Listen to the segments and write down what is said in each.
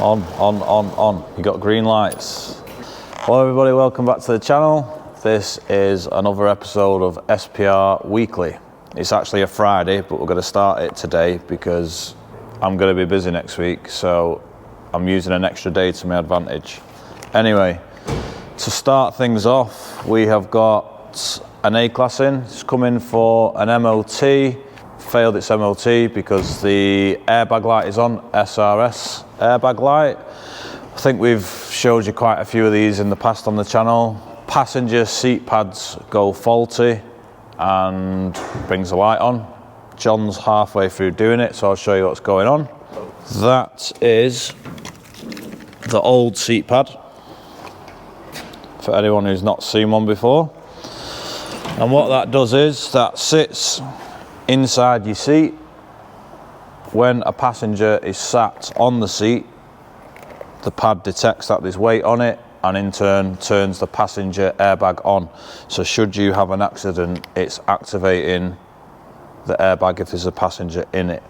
On. You got green lights. Hello everybody, welcome back to the channel. This is another episode of SPR Weekly. It's actually a Friday, but we're going to start it today because I'm going to be busy next week, so I'm using an extra day to my advantage. Anyway, to start things off, we have got an A-class in. It's coming for an MOT. Failed its MOT because the airbag light is on, SRS airbag light. I think we've showed you quite a few of these in the past on the channel. Passenger seat pads go faulty and brings the light on. John's halfway through doing it, so I'll show you what's going on. That is the old seat pad, for anyone who's not seen one before. And what that does is, that sits inside your seat. When a passenger is sat on the seat, the pad detects that there's weight on it and in turn turns the passenger airbag on. So should you have an accident, it's activating the airbag if there's a passenger in it.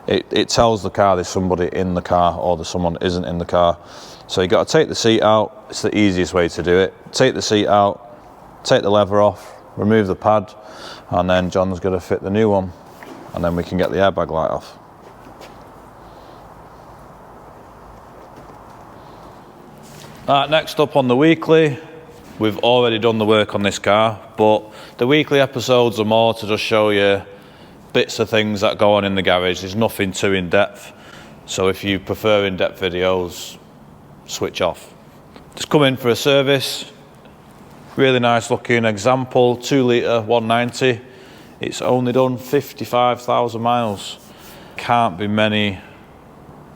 It tells the car there's somebody in the car or that someone isn't in the car. So you got to take the seat out. It's the easiest way to do it. Take the seat out, take the lever off, remove the pad, and then John's going to fit the new one, and then we can get the airbag light off. Right, next up on the weekly, we've already done the work on this car, but the weekly episodes are more to just show you bits of things that go on in the garage. There's nothing too in-depth, so if you prefer in-depth videos, switch off. Just come in for a service. Really nice looking example, 2 litre 190. It's only done 55,000 miles. Can't be many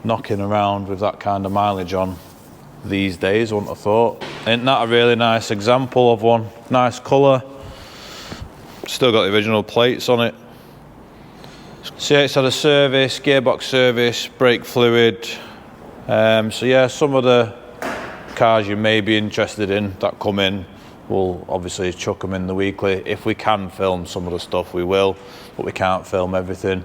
knocking around with that kind of mileage on these days, I wouldn't have thought. Ain't that a really nice example of one? Nice colour. Still got the original plates on it. So yeah, it's had a service, gearbox service, brake fluid. So yeah, some of the cars you may be interested in that come in, we'll obviously chuck them in the weekly. If we can film some of the stuff, we will, but we can't film everything.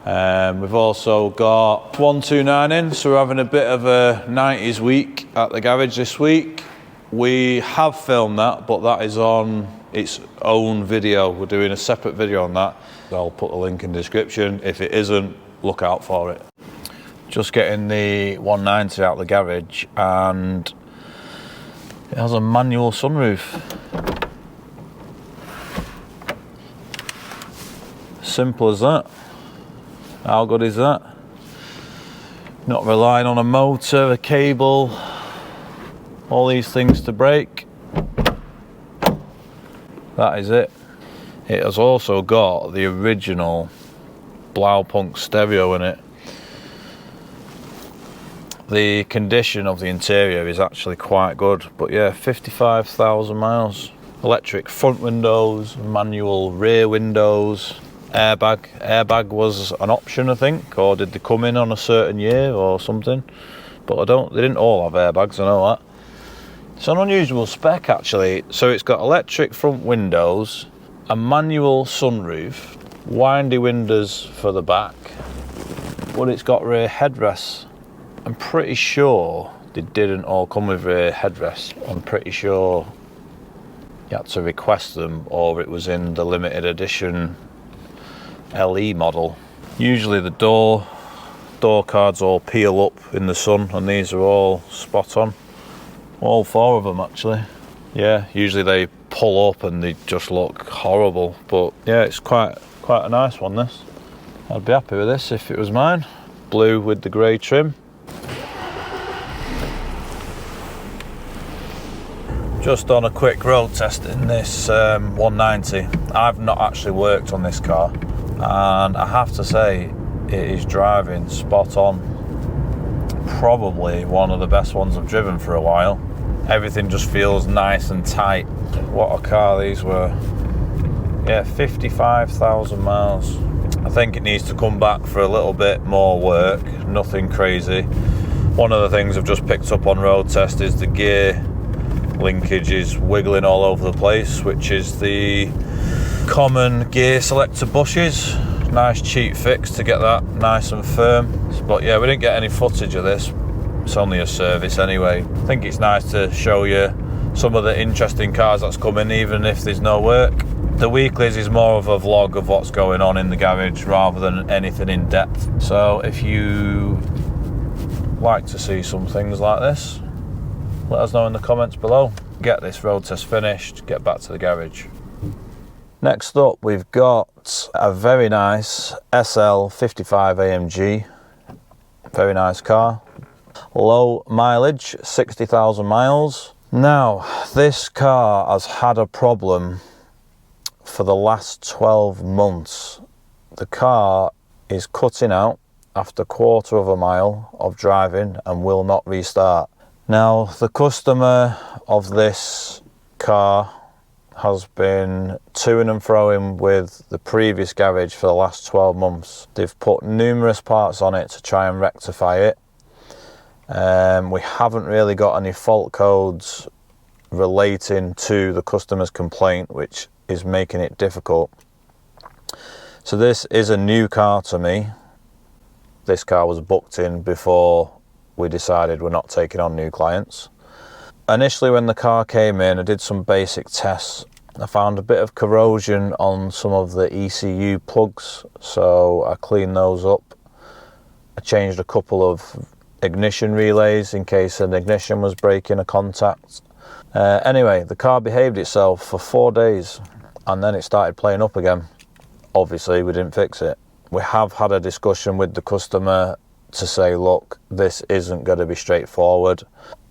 We've also got 129 in, so we're having a bit of a 90s week at the garage this week. We have filmed that, but that is on its own video. We're doing a separate video on that. I'll put the link in the description. If it isn't, look out for it. Just getting the 190 out of the garage, and it has a manual sunroof. Simple as that. How good is that? Not relying on a motor, a cable, all these things to brake. That is it. It has also got the original Blaupunkt stereo in it. The condition of the interior is actually quite good, but yeah, 55,000 miles. Electric front windows, manual rear windows, airbag. Airbag was an option, I think, or did they come in on a certain year or something? But they didn't all have airbags, I know that. It's an unusual spec actually. So it's got electric front windows, a manual sunroof, windy windows for the back, but it's got rear headrests. I'm pretty sure they didn't all come with rear headrests. I'm pretty sure you had to request them, or it was in the limited edition LE model. Usually the door cards all peel up in the sun, and these are all spot on. All 4 of them actually. Yeah, usually they pull up and they just look horrible, but yeah, it's quite a nice one, this. I'd be happy with this if it was mine. Blue with the grey trim. Just on a quick road test in this 190. I've not actually worked on this car, and I have to say it is driving spot on. Probably one of the best ones I've driven for a while. Everything just feels nice and tight. What a car these were. Yeah, 55,000 miles. I think it needs to come back for a little bit more work, nothing crazy. One of the things I've just picked up on road test is the gear linkage is wiggling all over the place, which is the common gear selector bushes. Nice cheap fix to get that nice and firm. But yeah, we didn't get any footage of this, It's only a service anyway. I think it's nice to show you some of the interesting cars that's coming, even if there's no work. The weeklies is more of a vlog of what's going on in the garage rather than anything in depth. So if you like to see some things like this, let us know in the comments below. Get this road test finished, get back to the garage. Next up, we've got a very nice SL55 AMG. Very nice car. Low mileage, 60,000 miles. Now, this car has had a problem for the last 12 months. The car is cutting out after 1/4 of a mile of driving and will not restart. Now, the customer of this car has been to-ing and fro-ing with the previous garage for the last 12 months. They've put numerous parts on it to try and rectify it. We haven't really got any fault codes relating to the customer's complaint, which is making it difficult. So this is a new car to me. This car was booked in before we decided we're not taking on new clients. Initially, when the car came in, I did some basic tests. I found a bit of corrosion on some of the ECU plugs, so I cleaned those up. I changed a couple of ignition relays in case an ignition was breaking a contact. Anyway, the car behaved itself for 4 days and then it started playing up again. Obviously, we didn't fix it. We have had a discussion with the customer to say, look, this isn't going to be straightforward.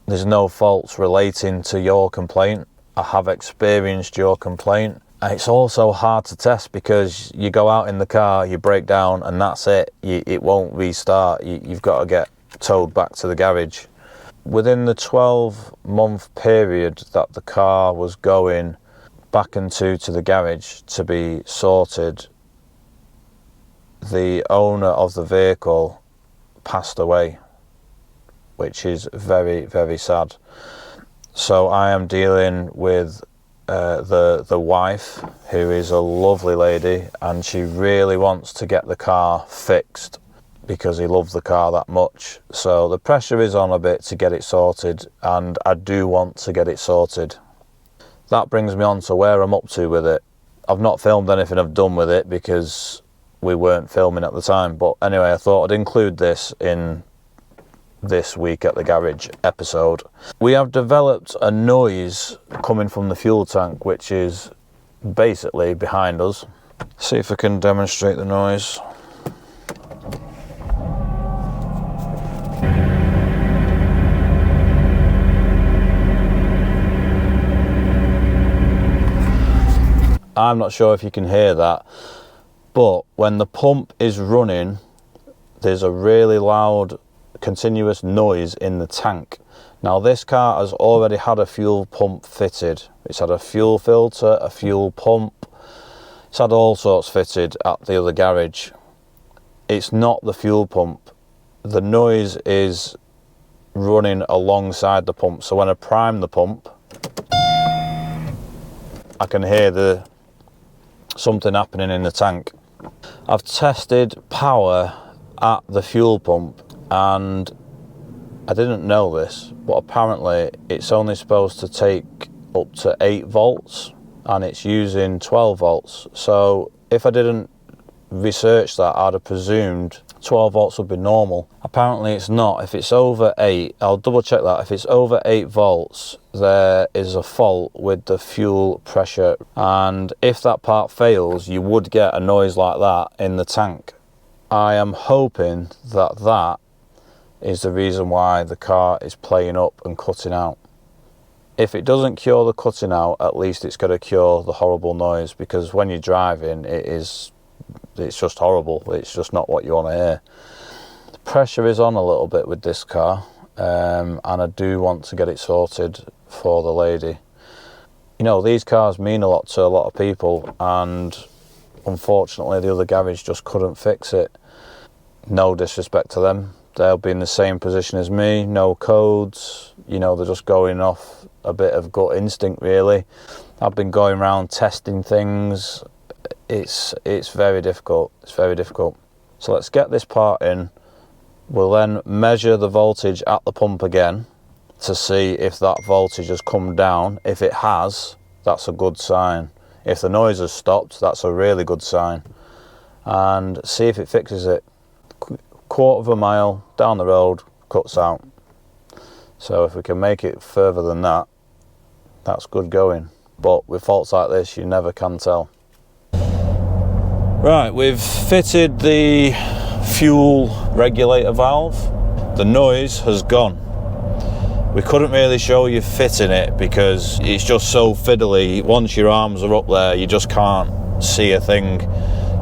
There's no faults relating to your complaint. I have experienced your complaint. And it's also hard to test because you go out in the car, you break down and that's it. It won't restart. You've got to get towed back to the garage. Within the 12-month period that the car was going back into to the garage to be sorted, the owner of the vehicle passed away, which is very, very sad. So I am dealing with the wife, who is a lovely lady, and she really wants to get the car fixed because he loved the car that much. So the pressure is on a bit to get it sorted, and I do want to get it sorted. That brings me on to where I'm up to with it. I've not filmed anything I've done with it because we weren't filming at the time, but anyway, I thought I'd include this in this week at the garage episode. We have developed a noise coming from the fuel tank, which is basically behind us. See if I can demonstrate the noise. I'm not sure if you can hear that, but when the pump is running, there's a really loud continuous noise in the tank. Now this car has already had a fuel pump fitted. It's had a fuel filter, a fuel pump. It's had all sorts fitted at the other garage. It's not the fuel pump. The noise is running alongside the pump. So when I prime the pump, I can hear something happening in the tank. I've tested power at the fuel pump, and I didn't know this, but apparently it's only supposed to take up to 8 volts and it's using 12 volts. So if I didn't research that, I'd have presumed 12 volts would be normal. Apparently it's not. If it's over 8, I'll double check that. If it's over 8 volts, there is a fault with the fuel pressure, and if that part fails, you would get a noise like that in the tank. I am hoping that that is the reason why the car is playing up and cutting out. If it doesn't cure the cutting out, at least it's going to cure the horrible noise, because when you're driving, it's just horrible. It's just not what you want to hear. The pressure is on a little bit with this car, and I do want to get it sorted for the lady. You know, these cars mean a lot to a lot of people, and unfortunately the other garage just couldn't fix it. No disrespect to them. They'll be in the same position as me, no codes, you know, they're just going off a bit of gut instinct really. I've been going around testing things. It's very difficult, it's very difficult. So let's get this part in We'll then measure the voltage at the pump again to see if that voltage has come down. If it has, that's a good sign. If the noise has stopped, that's a really good sign. And see if it fixes it. Quarter of a mile down the road, cuts out. So if we can make it further than that, that's good going. But with faults like this, you never can tell. Right, we've fitted the fuel regulator valve. The noise has gone. We couldn't really show you fitting it because it's just so fiddly. Once your arms are up there, you just can't see a thing.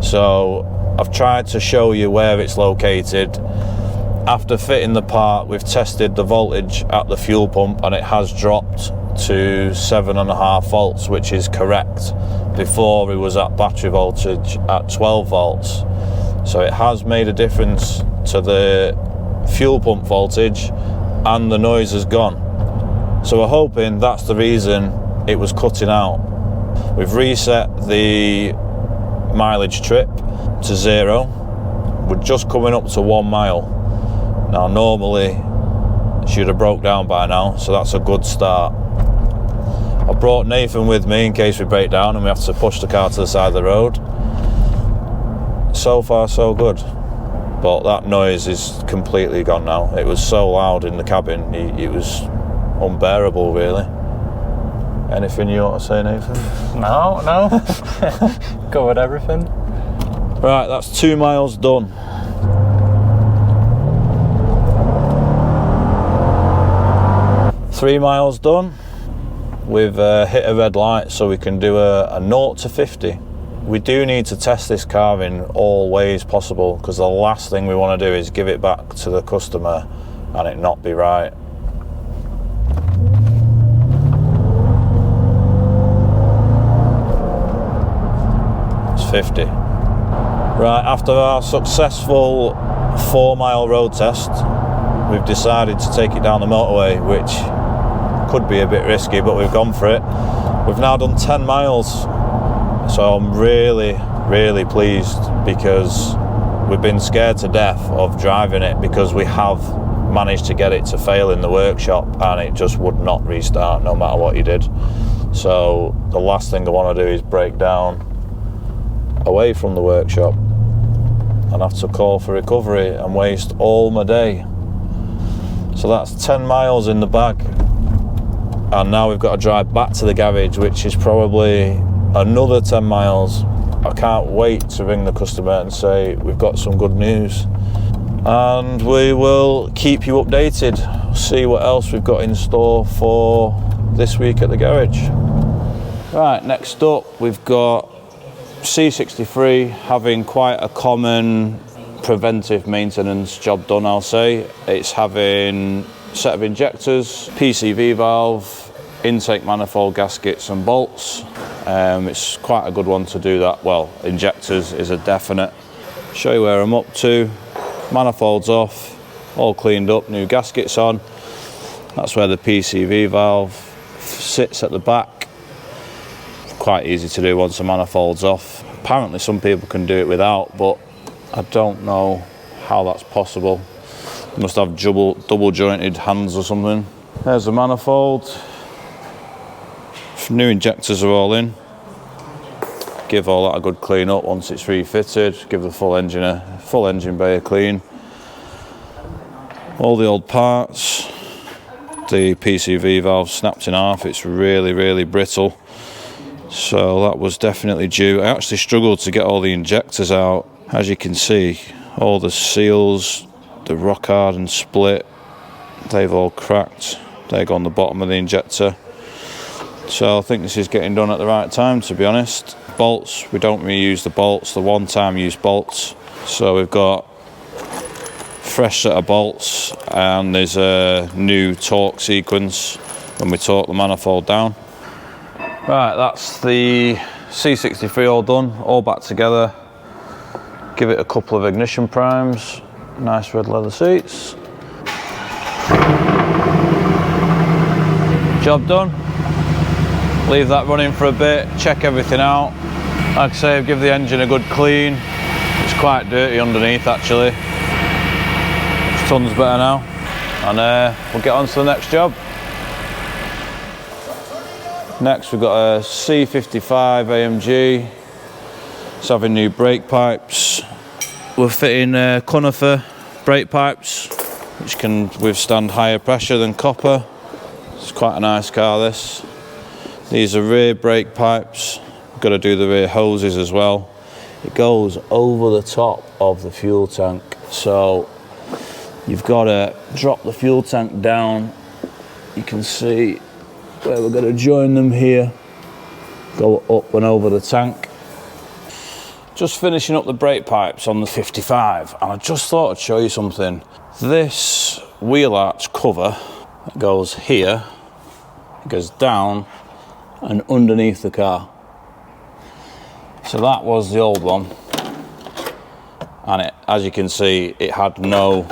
So I've tried to show you where it's located. After fitting the part, we've tested the voltage at the fuel pump and it has dropped to 7.5 volts, which is correct. Before it was at battery voltage at 12 volts. So it has made a difference to the fuel pump voltage and the noise has gone. So we're hoping that's the reason it was cutting out. We've reset the mileage trip to 0. We're just coming up to 1 mile. Now normally she'd have broke down by now, so that's a good start. I brought Nathan with me in case we break down and we have to push the car to the side of the road. So far so good, but that noise is completely gone now. It was so loud in the cabin, it was unbearable really. Anything you want to say, Nathan? No. Covered everything. Right, that's 2 miles done. Three miles done. We've hit a red light, so we can do a 0 to 50. We do need to test this car in all ways possible, because the last thing we want to do is give it back to the customer and it not be right. It's 50. Right, after our successful 4-mile road test, we've decided to take it down the motorway, which could be a bit risky, but we've gone for it. We've now done 10 miles, so I'm really pleased, because we've been scared to death of driving it, because we have managed to get it to fail in the workshop and it just would not restart no matter what you did. So the last thing I want to do is break down away from the workshop and have to call for recovery and waste all my day. So that's 10 miles in the bag. And now we've got to drive back to the garage, which is probably another 10 miles. I can't wait to ring the customer and say we've got some good news. And we will keep you updated, see what else we've got in store for this week at the garage. Right, next up we've got C63 having quite a common preventive maintenance job done, I'll say. It's having set of injectors, PCV valve, intake manifold gaskets and bolts. It's quite a good one to do that. Well, injectors is a definite. Show you where I'm up to. Manifolds off, all cleaned up, new gaskets on. That's where the PCV valve sits at the back. Quite easy to do once the manifold's off. Apparently some people can do it without, but I don't know how that's possible. You must have double jointed hands or something. There's the manifold. New injectors are all in. Give all that a good clean up once it's refitted. Give the full engine bay a clean. All the old parts. The PCV valve snapped in half. It's really brittle. So that was definitely due. I actually struggled to get all the injectors out. As you can see, all the seals, the rock hard and split, they've all cracked. They go on the bottom of the injector. So I think this is getting done at the right time, to be honest. Bolts, we don't reuse the bolts, the one-time use bolts. So we've got fresh set of bolts, and there's a new torque sequence when we torque the manifold down. Right, that's the C63 all done, all back together. Give it a couple of ignition primes. Nice red leather seats. Job done. Leave that running for a bit, check everything out. Like I say, give the engine a good clean. It's quite dirty underneath actually. Tons better now, and we'll get on to the next job. Next we've got a C55 AMG. It's having new brake pipes. We're fitting conifer brake pipes, which can withstand higher pressure than copper. It's quite a nice car, this. These are rear brake pipes. We've got to do the rear hoses as well. It goes over the top of the fuel tank, so you've got to drop the fuel tank down. You can see where we're going to join them here. Go up and over the tank. Just finishing up the brake pipes on the 55, and I just thought I'd show you something. This wheel arch cover goes here, it goes down and underneath the car. So that was the old one, and as you can see, it had no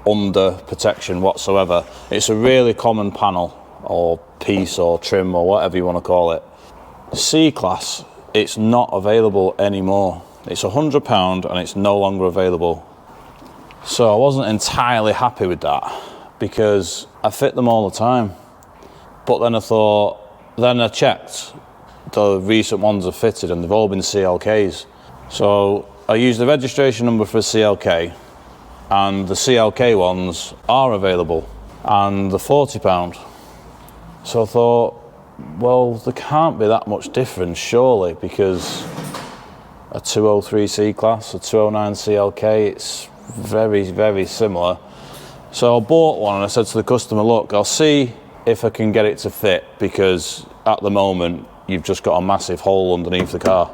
under protection whatsoever. It's a really common panel or piece or trim or whatever you want to call it. C-Class, it's not available anymore. It's £100 and it's no longer available. So I wasn't entirely happy with that because I fit them all the time. But then I checked, the recent ones are fitted and they've all been CLKs. So I used the registration number for a CLK, and the CLK ones are available and they're £40. So I thought, well, there can't be that much difference surely, because a 203 C-Class, a 209 CLK, it's very, very similar. So I bought one and I said to the customer, look, I'll see if I can get it to fit, because at the moment you've just got a massive hole underneath the car.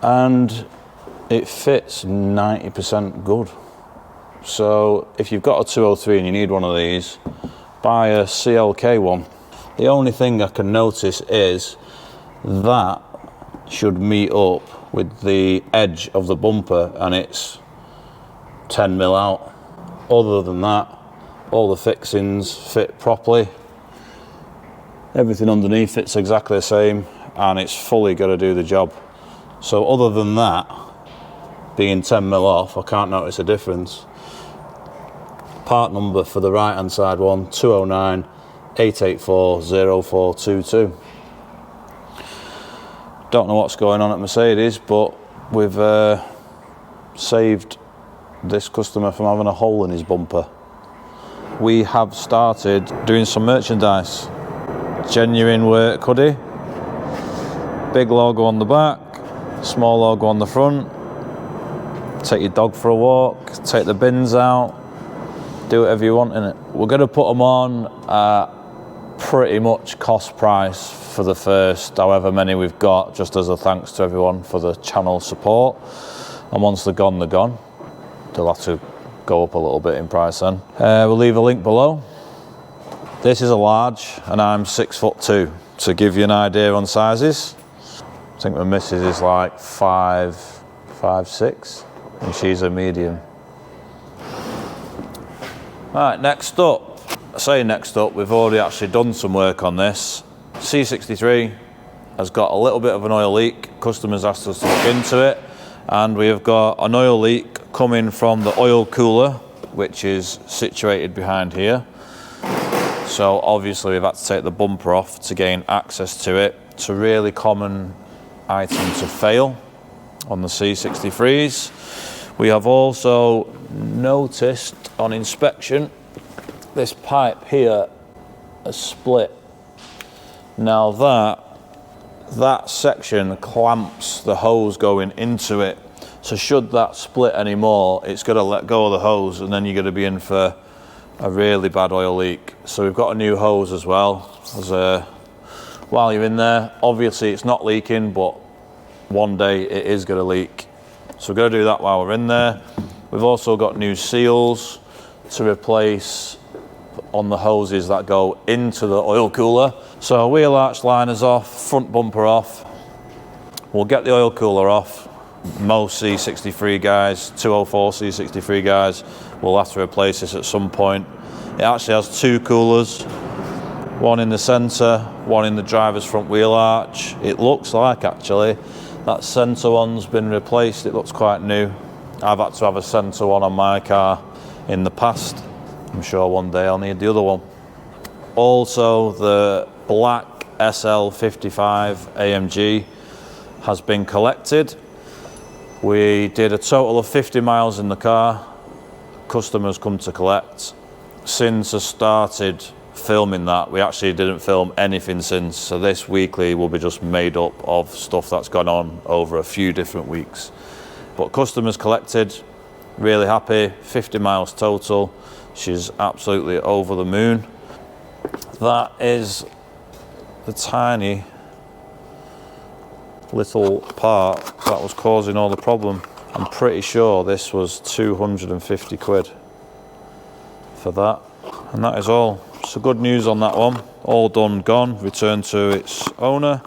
And it fits 90% good. So if you've got a 203 and you need one of these, buy a CLK one. The only thing I can notice is that should meet up with the edge of the bumper, and it's 10mm out. Other than that, all the fixings fit properly. Everything underneath fits exactly the same, and it's fully got to do the job. So other than that, being 10mm off, I can't notice a difference. Part number for the right hand side one, 209 884 0422. Don't know what's going on at Mercedes, but we've saved this customer from having a hole in his bumper. We have started doing some merchandise. Genuine work hoodie, big logo on the back, small logo on the front. Take your dog for a walk, take the bins out, do whatever you want in it. We're going to put them on pretty much cost price for the first however many we've got, just as a thanks to everyone for the channel support. And once they're gone, they'll have to go up a little bit in price then. We'll leave a link below. This is a large and I'm 6'2", to give you an idea on sizes. I think my missus is like 5'6", and she's a medium. Right, next up. I say next up, we've already actually done some work on this. C63 has got a little bit of an oil leak. Customers asked us to look into it, and we have got an oil leak coming from the oil cooler, which is situated behind here. So obviously we've had to take the bumper off to gain access to it. It's a really common item to fail on the C63s. We have also noticed on inspection this pipe here has split. Now that section clamps the hose going into it. So should that split anymore, it's got to let go of the hose, and then you're going to be in for a really bad oil leak. So we've got a new hose as well. While you're in there, obviously it's not leaking, but one day it is going to leak. So we're going to do that while we're in there. We've also got new seals to replace on the hoses that go into the oil cooler. So wheel arch liners off, front bumper off. We'll get the oil cooler off. Most C63 guys, 204 C63 guys, will have to replace this at some point. It actually has two coolers, one in the centre, one in the driver's front wheel arch. It looks like actually that centre one's been replaced. It looks quite new. I've had to have a centre one on my car in the past. I'm sure one day I'll need the other one. Also, the black SL55 AMG has been collected. We did a total of 50 miles in the car. Customers come to collect. Since I started filming that, we actually didn't film anything since, so this weekly will be just made up of stuff that's gone on over a few different weeks. But customers collected, really happy, 50 miles total. She's absolutely over the moon. That is the tiny little part that was causing all the problem. I'm pretty sure this was 250 quid for that. And that is all. So good news on that one. All done, gone, returned to its owner.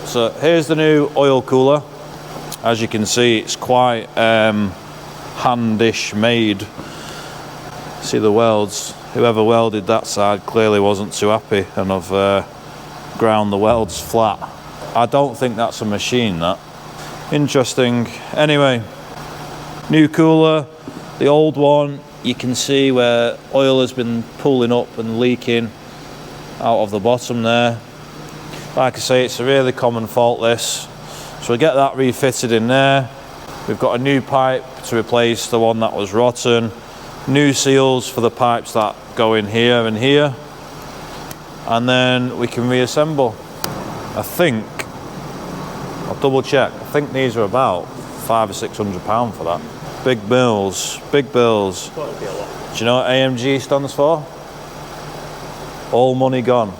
So here's the new oil cooler. As you can see, it's quite handish made. See the welds. Whoever welded that side clearly wasn't too happy, and I've ground the welds flat. I don't think that's a machine, that. Interesting. Anyway, new cooler. The old one, you can see where oil has been pulling up and leaking out of the bottom there. Like I say, it's a really common fault, this. So we get that refitted in there. We've got a new pipe to replace the one that was rotten. New seals for the pipes that go in here and here. And then we can reassemble. I think, I'll double check, I think these are about £500 or £600 for that. Big bills, big bills. Do you know what AMG stands for? All money gone.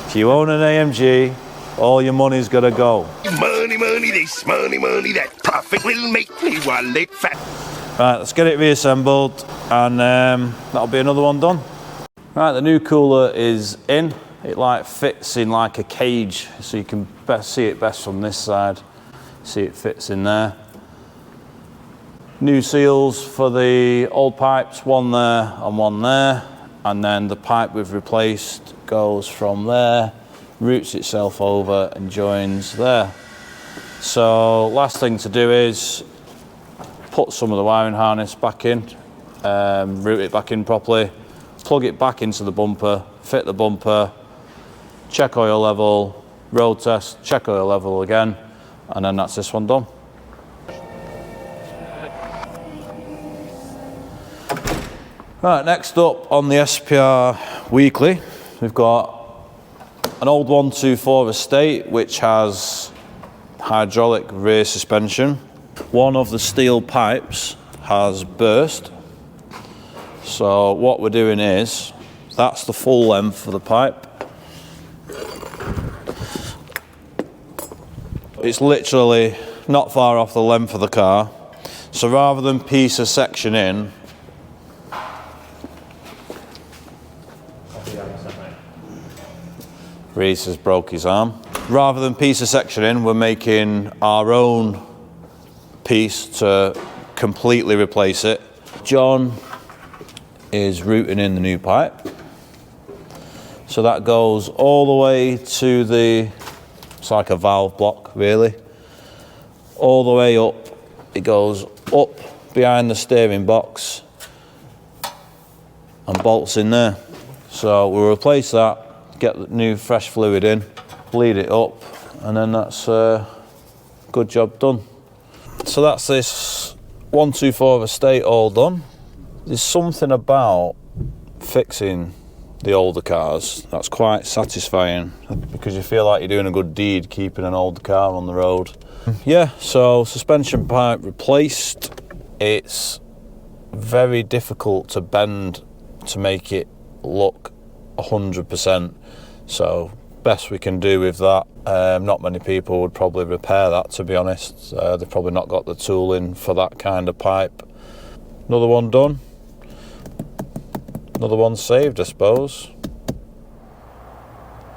If you own an AMG, all your money's gotta go. Money, money this, money, money that. Profit will make me wallet fat. Right, let's get it reassembled, and that'll be another one done. Right, the new cooler is in. It like fits in like a cage, so you can best see it best from this side. See, it fits in there. New seals for the old pipes, one there and one there, and then the pipe we've replaced goes from there, routes itself over and joins there. So last thing to do is put some of the wiring harness back in, route it back in properly, plug it back into the bumper, fit the bumper, check oil level, road test, check oil level again, and then that's this one done. Right, next up on the SPR Weekly, we've got an old 124 Estate which has hydraulic rear suspension. One of the steel pipes has burst. So what we're doing is, that's the full length of the pipe. It's literally not far off the length of the car. So rather than piece a section in, Reese has broke his arm. Rather than piece a section in, we're making our own piece to completely replace it. John is routing in the new pipe. So that goes all the way to the, it's like a valve block really. All the way up, it goes up behind the steering box and bolts in there. So we'll replace that, get the new fresh fluid in, bleed it up, and then that's a good job done. So that's this 124 estate all done. There's something about fixing the older cars that's quite satisfying because you feel like you're doing a good deed keeping an old car on the road. Yeah, so suspension pipe replaced. It's very difficult to bend to make it look 100%, so best we can do with that. Not many people would probably repair that, to be honest. They've probably not got the tooling for that kind of pipe. Another one done. Another one saved, I suppose.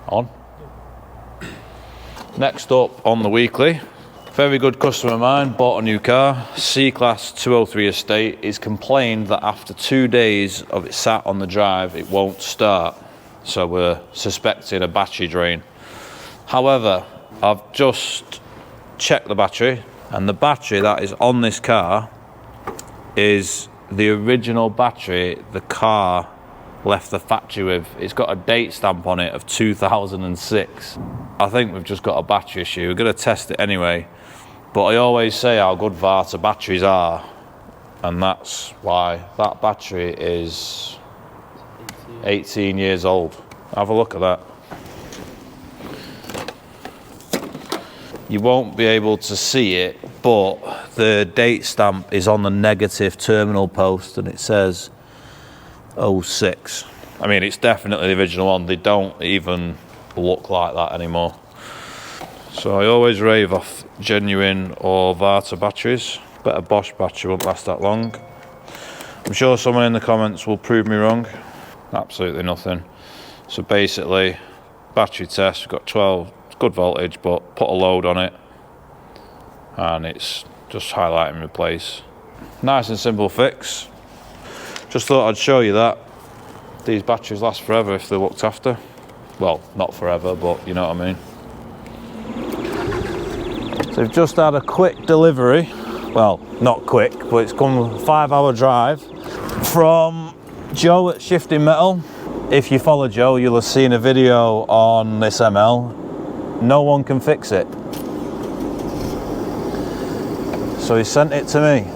On. Next up on the weekly, very good customer of mine, bought a new car, C-Class 203 estate. He's complained that after 2 days of it sat on the drive, it won't start. So we're suspecting a battery drain. However, I've just checked the battery, and the battery that is on this car is the original battery the car left the factory with. It's got a date stamp on it of 2006. I think we've just got a battery issue. We're going to test it anyway, but I always say how good Varta batteries are, and that's why that battery is 18 years old. Have a look at that. You won't be able to see it, but the date stamp is on the negative terminal post and it says 06. I mean, it's definitely the original one. They don't even look like that anymore. So I always rave off genuine or Varta batteries. But a Bosch battery won't last that long. I'm sure someone in the comments will prove me wrong. Absolutely nothing. So basically, battery test, we've got 12, good voltage, but put a load on it and it's just highlight and replace. Nice and simple fix. Just thought I'd show you that. These batteries last forever if they're looked after. Well, not forever, but you know what I mean. So we've just had a quick delivery. Well, not quick, but it's come a 5-hour drive from Joe at Shifting Metal. If you follow Joe, you'll have seen a video on this ML. No one can fix it. So he sent it to me.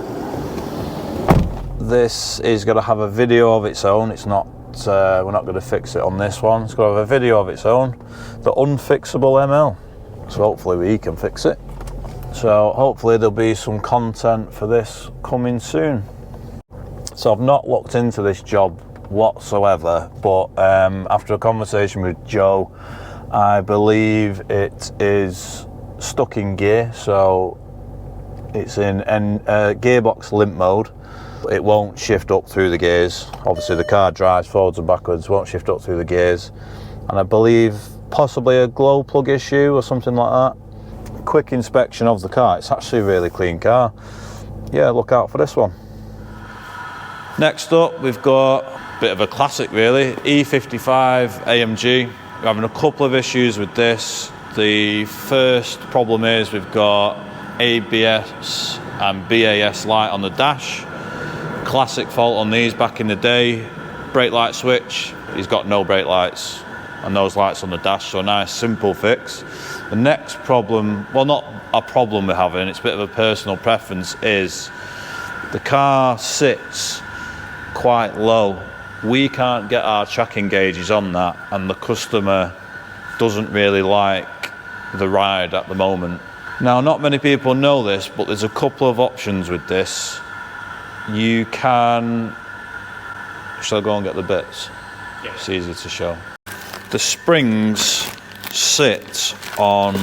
This is going to have a video of its own. It's not, we're not going to fix it on this one. It's going to have a video of its own. The Unfixable ML. So hopefully we can fix it. So hopefully there'll be some content for this coming soon. So I've not looked into this job whatsoever, but after a conversation with Joe, I believe it is stuck in gear, so it's in gearbox limp mode. It won't shift up through the gears. Obviously the car drives forwards and backwards, won't shift up through the gears. And I believe possibly a glow plug issue or something like that. Quick inspection of the car. It's actually a really clean car. Yeah, look out for this one. Next up, we've got a bit of a classic really, E55 AMG. We're having a couple of issues with this. The first problem is we've got ABS and BAS light on the dash. Classic fault on these back in the day. Brake light switch, he's got no brake lights and those lights on the dash, so a nice simple fix. The next problem, well, not a problem we're having, it's a bit of a personal preference, is the car sits quite low. We can't get our tracking gauges on that, and the customer doesn't really like the ride at the moment. Now, not many people know this, but there's a couple of options with this. You can, shall I go and get the bits? Yeah. It's easy to show. The springs sit on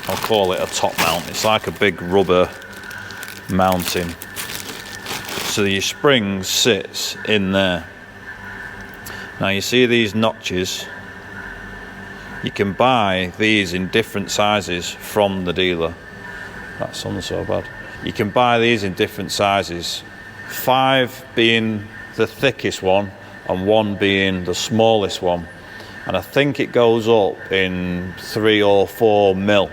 I'll call it a top mount. It's like a big rubber mounting. So your spring sits in there. Now you see these notches? You can buy these in different sizes from the dealer. That sounds so bad. You can buy these in different sizes. 5 being the thickest one and 1 being the smallest one. And I think it goes up in 3 or 4 mil.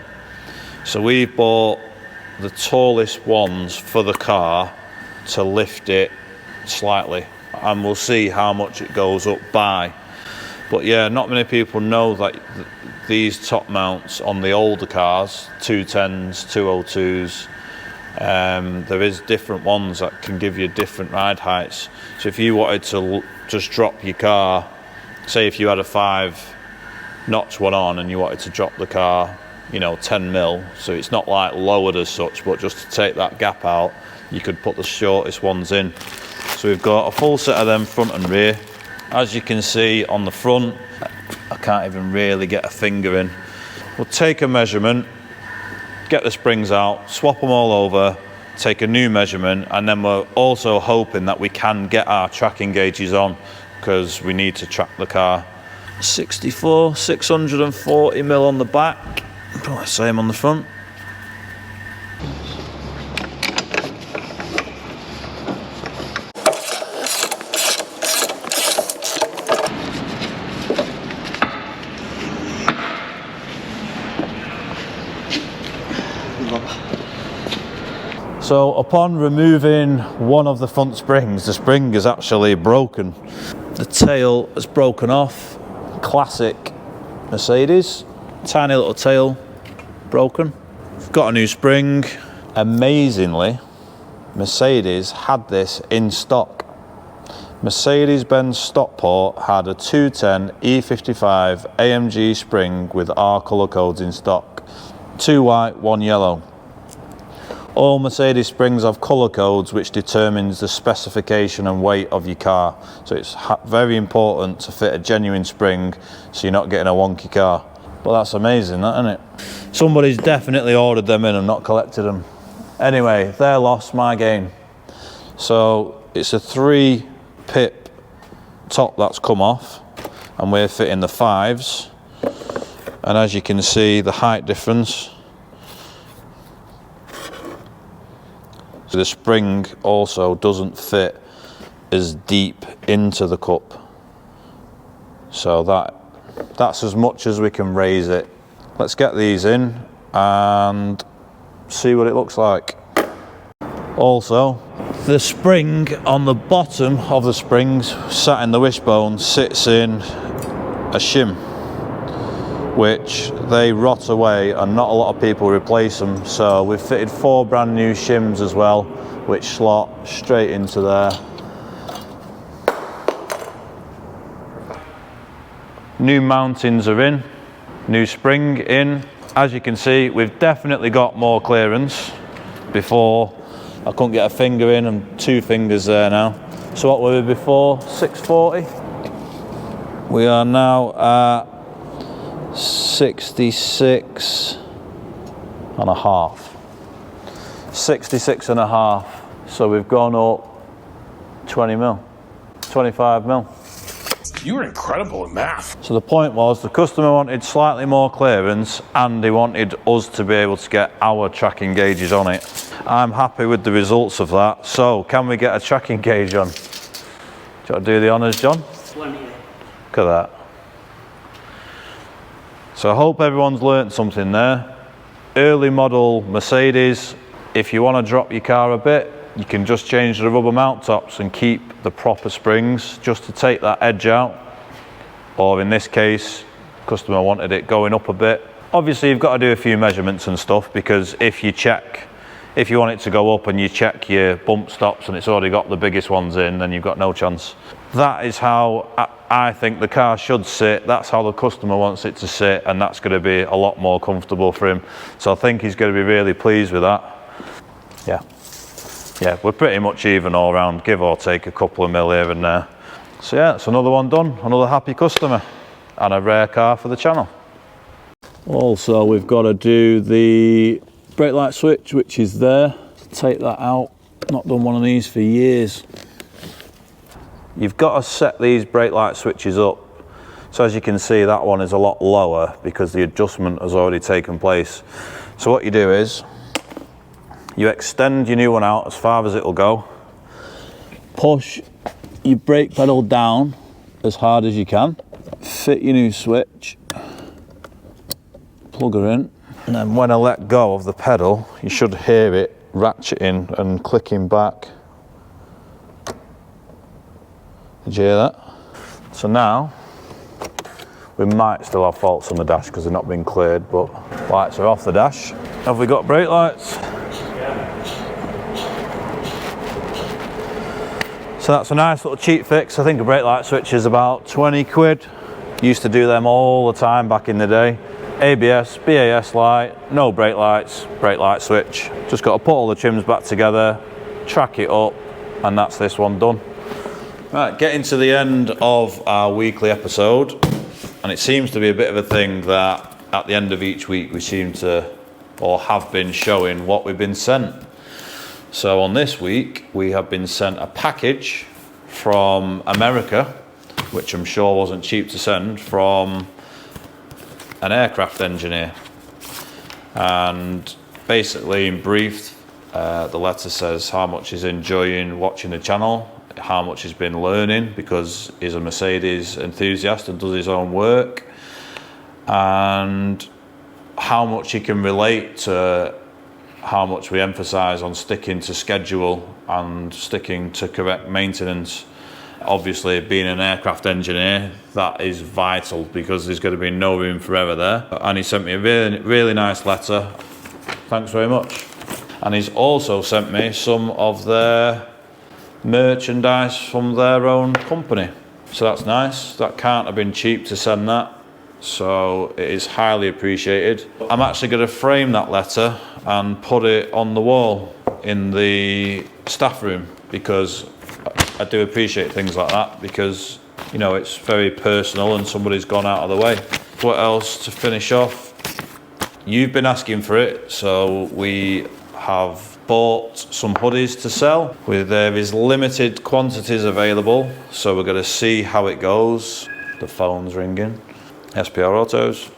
So we bought the tallest ones for the car to lift it slightly, and we'll see how much it goes up by. But yeah, not many people know that these top mounts on the older cars, 210s, 202s, there is different ones that can give you different ride heights. So if you wanted to just drop your car, say if you had a 5 notch one on and you wanted to drop the car, you know, 10 mil, so it's not like lowered as such, but just to take that gap out, you could put the shortest ones in. So we've got a full set of them front and rear. As you can see on the front, I can't even really get a finger in. We'll take a measurement, get the springs out, swap them all over, take a new measurement, and then we're also hoping that we can get our tracking gauges on, because we need to track the car. 64, 640 mil on the back, probably same on the front. So upon removing one of the front springs, the spring is actually broken. The tail has broken off. Classic Mercedes. Tiny little tail broken. Got a new spring. Amazingly, Mercedes had this in stock. Mercedes-Benz Stockport had a 210 E55 AMG spring with our colour codes in stock. 2 white, 1 yellow. All Mercedes springs have colour codes which determines the specification and weight of your car. So it's very important to fit a genuine spring so you're not getting a wonky car. But that's amazing, that, isn't it? Somebody's definitely ordered them in and not collected them. Anyway, their loss, my gain. So it's a 3-pip top that's come off, and we're fitting the 5s. And as you can see, the height difference. So the spring also doesn't fit as deep into the cup. So that's as much as we can raise it. Let's get these in and see what it looks like. Also, the spring on the bottom of the springs, sat in the wishbone, sits in a shim, which they rot away and not a lot of people replace them. So we've fitted 4 brand new shims as well, which slot straight into there. New mountings are in, new spring in. As you can see, we've definitely got more clearance. Before, I couldn't get a finger in, and 2 fingers there now. So what were we before? 640? We are now at 66 and a half. 66 and a half. So we've gone up 20 mil, 25 mil. You're incredible at math. So the point was, the customer wanted slightly more clearance and he wanted us to be able to get our tracking gauges on it. I'm happy with the results of that. So can we get a tracking gauge on? Do you want to do the honours, John? Look at that. So I hope everyone's learnt something there. Early model Mercedes, if you want to drop your car a bit, you can just change the rubber mount tops and keep the proper springs just to take that edge out. Or in this case, customer wanted it going up a bit. Obviously you've got to do a few measurements and stuff, because if you want it to go up and you check your bump stops and it's already got the biggest ones in, then you've got no chance. That is how I think the car should sit. That's how the customer wants it to sit, and that's going to be a lot more comfortable for him. So I think he's going to be really pleased with that. Yeah, we're pretty much even all round, give or take a couple of mil here and there. So yeah, it's another one done, another happy customer, and a rare car for the channel. Also, we've got to do the brake light switch, which is there. Take that out. Not done one of these for years. You've got to set these brake light switches up. So as you can see, that one is a lot lower because the adjustment has already taken place. So what you do is, you extend your new one out as far as it'll go. Push your brake pedal down as hard as you can. Fit your new switch. Plug her in. And then when I let go of the pedal, you should hear it ratcheting and clicking back. Did you hear that? So now, we might still have faults on the dash because they're not been cleared, but lights are off the dash. Have we got brake lights? So that's a nice little cheap fix. I think a brake light switch is about 20 quid. Used to do them all the time back in the day. ABS, BAS light, no brake lights, brake light switch. Just got to put all the trims back together, track it up, and that's this one done. Right, getting to the end of our weekly episode, and it seems to be a bit of a thing that at the end of each week we seem to, or have been, showing what we've been sent. So on this week we have been sent a package from America, which I'm sure wasn't cheap to send, from an aircraft engineer. And basically, in brief, the letter says how much he's enjoying watching the channel, how much he's been learning because he's a Mercedes enthusiast and does his own work, and how much he can relate to how much we emphasize on sticking to schedule and sticking to correct maintenance. Obviously, being an aircraft engineer, that is vital because there's going to be no room for error there. And he sent me a really nice letter. Thanks very much. And he's also sent me some of their merchandise from their own company. So that's nice. That can't have been cheap to send that. So it is highly appreciated. I'm actually going to frame that letter and put it on the wall in the staff room because I do appreciate things like that because, you know, it's very personal and somebody's gone out of the way. What else to finish off? You've been asking for it, so we have bought some hoodies to sell. There is limited quantities available, so we're going to see how it goes. The phone's ringing. SPR Autos.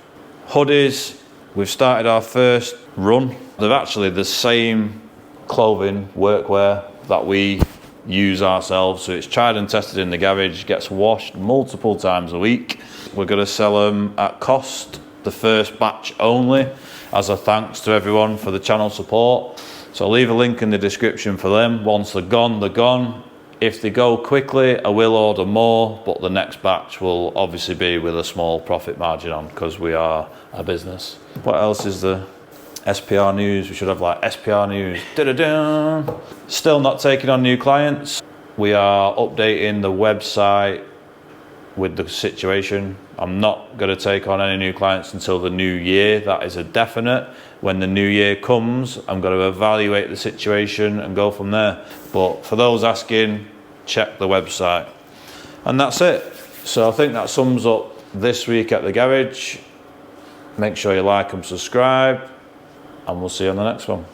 Hoodies, we've started our first run. They're actually the same clothing, workwear that we use ourselves, so it's tried and tested in the garage, gets washed multiple times a week. We're going to sell them at cost, the first batch only, as a thanks to everyone for the channel support. So I'll leave a link in the description for them. Once they're gone, they're gone. If they go quickly, I will order more, but the next batch will obviously be with a small profit margin on because we are a business. What else is the SPR news? We should have like SPR news. Da-da-da. Still not taking on new clients. We are updating the website with the situation. I'm not going to take on any new clients until the new year. That is a definite. When the new year comes, I'm going to evaluate the situation and go from there. But for those asking, check the website. And that's it. So I think that sums up this week at the garage. Make sure you like and subscribe, and we'll see you on the next one.